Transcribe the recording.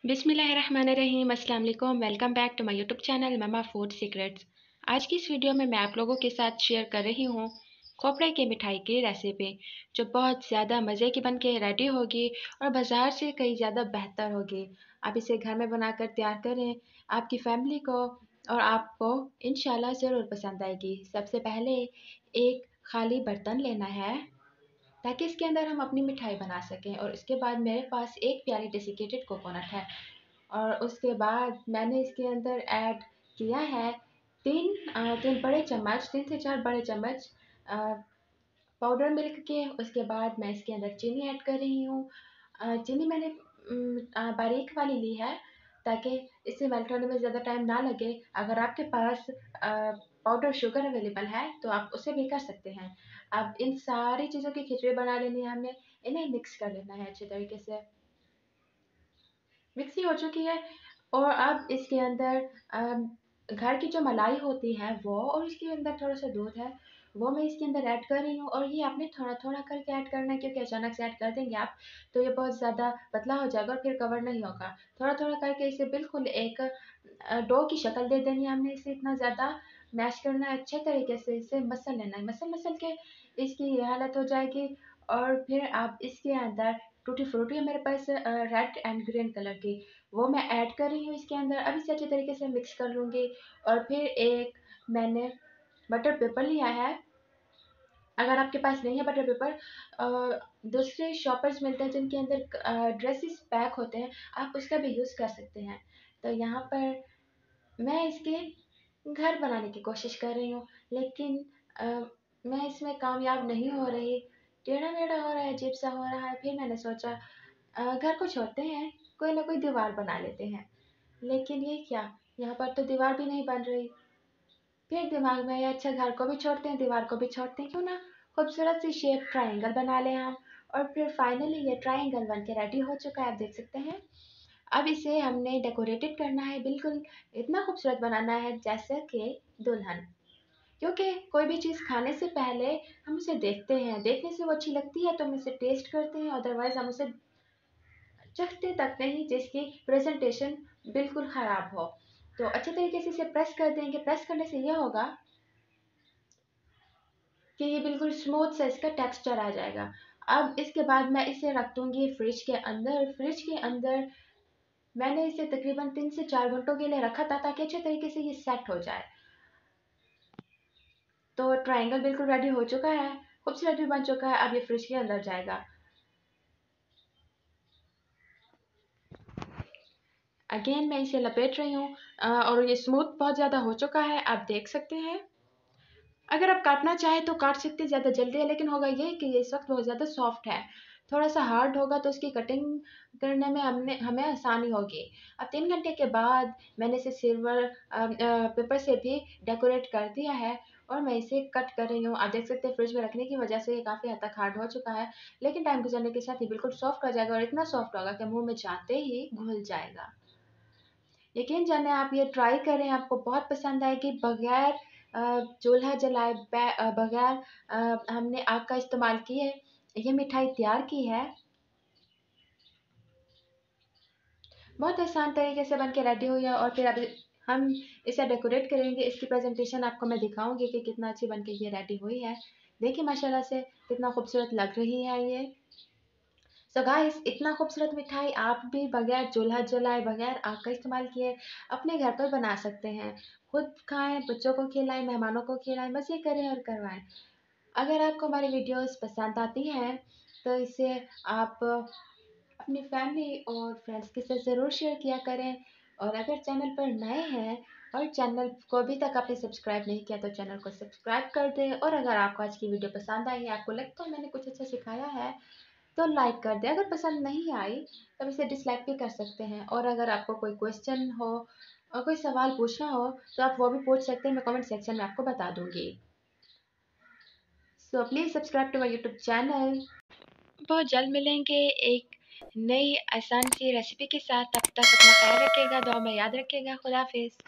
बिस्मिल्लाहिर्रहमानिर्रहीम, अस्सलाम वालेकुम। Welcome back to my YouTube channel mama food secrets. आज की इस वीडियो में मैं आप लोगों के साथ शेयर कर रही हूँ खोपड़े की मिठाई की रेसिपी, जो बहुत ज़्यादा मज़े की बन के रेडी होगी और बाज़ार से कई ज़्यादा बेहतर होगी। आप इसे घर में बनाकर तैयार करें, आपकी फैमिली को और आपको इंशाल्लाह ज़रूर पसंद आएगी। सबसे पहले एक खाली बर्तन लेना है ताकि इसके अंदर हम अपनी मिठाई बना सकें, और इसके बाद मेरे पास एक प्याली डेसिकेटेड कोकोनट है, और उसके बाद मैंने इसके अंदर ऐड किया है तीन बड़े चम्मच, 3 से 4 बड़े चम्मच पाउडर मिल्क के। उसके बाद मैं इसके अंदर चीनी ऐड कर रही हूँ। चीनी मैंने बारीक वाली ली है ताकि इसे मेल्ट होने में ज़्यादा टाइम ना लगे। अगर आपके पास पाउडर शुगर अवेलेबल है तो आप उसे भी कर सकते हैं। अब इन सारी चीज़ों की खिचड़ी बना लेनी है हमें। इन्हें मिक्स कर लेना है अच्छे तरीके से। मिक्सी हो चुकी है, और अब इसके अंदर घर की जो मलाई होती है वो, और इसके अंदर थोड़ा सा दूध है, वो मैं इसके अंदर ऐड कर रही हूँ। और ये आपने थोड़ा थोड़ा करके ऐड करना है, क्योंकि अचानक से ऐड कर देंगे आप तो ये बहुत ज़्यादा पतला हो जाएगा और फिर कवर नहीं होगा। थोड़ा थोड़ा करके इसे बिल्कुल एक डो की शक्ल दे देनी है हमने। इसे इतना ज़्यादा मैश करना है, अच्छे तरीके से इसे मसल लेना है। मसल मसल के इसकी ये हालत हो जाएगी। और फिर आप इसके अंदर टूटी फ्रूटी है मेरे पास रेड एंड ग्रीन कलर की, वो मैं ऐड कर रही हूँ इसके अंदर। अब इसे अच्छे तरीके से मिक्स कर लूँगी। और फिर एक मैंने बटर पेपर लिया है। अगर आपके पास नहीं है बटर पेपर, दूसरे शॉपर्स मिलते हैं जिनके अंदर ड्रेसेस पैक होते हैं, आप उसका भी यूज़ कर सकते हैं। तो यहाँ पर मैं इसके घर बनाने की कोशिश कर रही हूँ, लेकिन अ, मैं इसमें कामयाब नहीं हो रही। टेढ़ा मेढ़ा हो रहा है, अजीब सा हो रहा है। फिर मैंने सोचा घर को छोड़ते हैं, कोई ना कोई दीवार बना लेते हैं। लेकिन ये क्या, यहाँ पर तो दीवार भी नहीं बन रही। फिर दिमाग में आया, अच्छा घर को भी छोड़ते हैं, दीवार को भी छोड़ते हैं, क्यों ना खूबसूरत सी शेप ट्राइंगल बना लें हम। और फिर फाइनली ये ट्राइंगल बन के रेडी हो चुका है, आप देख सकते हैं। अब इसे हमने डेकोरेटेड करना है, बिल्कुल इतना खूबसूरत बनाना है जैसे कि दुल्हन। क्योंकि कोई भी चीज़ खाने से पहले हम उसे देखते हैं, देखने से वो अच्छी लगती है तो हम इसे टेस्ट करते हैं, अदरवाइज हम उसे चखते तक नहीं, जिसकी प्रेजेंटेशन बिल्कुल ख़राब हो। तो अच्छे तरीके से इसे प्रेस कर देंगे। प्रेस करने से यह होगा कि ये बिल्कुल स्मूथ सा इसका टेक्सचर आ जाएगा। अब इसके बाद मैं इसे रख दूँगी फ्रिज के अंदर। फ्रिज के अंदर मैंने इसे तकरीबन 3 से 4 घंटों के लिए रखा था ताकि अच्छे तरीके से ये सेट हो जाए। तो ट्रायंगल बिल्कुल रेडी हो चुका है, खूबसूरत भी बन चुका है। अब ये फ्रिज के अंदर जाएगा। अगेन मैं इसे लपेट रही हूँ, और ये स्मूथ बहुत ज़्यादा हो चुका है, आप देख सकते हैं। अगर आप काटना चाहें तो काट सकते हैं, ज़्यादा जल्दी है, लेकिन होगा ये कि ये इस वक्त बहुत ज़्यादा सॉफ्ट है। थोड़ा सा हार्ड होगा तो इसकी कटिंग करने में हमें आसानी होगी। अब 3 घंटे के बाद मैंने इसे सिल्वर पेपर से भी डेकोरेट कर दिया है, और मैं इसे कट कर रही हूँ। आप देख सकते हैं फ्रिज में रखने की वजह से ये काफ़ी हद तक हार्ड हो चुका है, लेकिन टाइम गुजरने के साथ ये बिल्कुल सॉफ्ट हो जाएगा, और इतना सॉफ्ट होगा कि मुंह में जाते ही घुल जाएगा। यकीन जाने आप ये ट्राई करें, आपको बहुत पसंद आएगी। बगैर चूल्हा जलाए, बगैर हमने आग का इस्तेमाल किए ये मिठाई तैयार की है। बहुत आसान तरीके से बन के रेडी हुई है। और फिर अब हम इसे डेकोरेट करेंगे। इसकी प्रेजेंटेशन आपको मैं दिखाऊंगी कि कितना अच्छी बन के ये रेडी हुई है। देखिए माशाल्लाह से कितना खूबसूरत लग रही है ये। सो गाइस, इतना खूबसूरत मिठाई आप भी बगैर चूल्हा जलाए, बगैर आग का इस्तेमाल किए अपने घर पर बना सकते हैं। खुद खाएं, बच्चों को खिलाएं, मेहमानों को खिलाएं, मज़े करें और करवाएं। अगर आपको हमारी वीडियोस पसंद आती हैं तो इसे आप अपनी फैमिली और फ्रेंड्स के साथ ज़रूर शेयर किया करें। और अगर चैनल पर नए हैं और चैनल को अभी तक आपने सब्सक्राइब नहीं किया तो चैनल को सब्सक्राइब कर दें। और अगर आपको आज की वीडियो पसंद आई है, आपको लगता है मैंने कुछ अच्छा सिखाया है, तो लाइक कर दें। अगर पसंद नहीं आई तब इसे डिसलाइक भी कर सकते हैं। और अगर आपको कोई क्वेश्चन हो और कोई सवाल पूछना हो तो आप वो भी पूछ सकते हैं, मैं कमेंट सेक्शन में आपको बता दूंगी। So please subscribe to my YouTube channel. बहुत जल्द मिलेंगे एक नई आसान सी रेसिपी के साथ। तब तक अपना ख्याल रखिएगा, दुआ में याद रखिएगा। खुदा हाफिज़।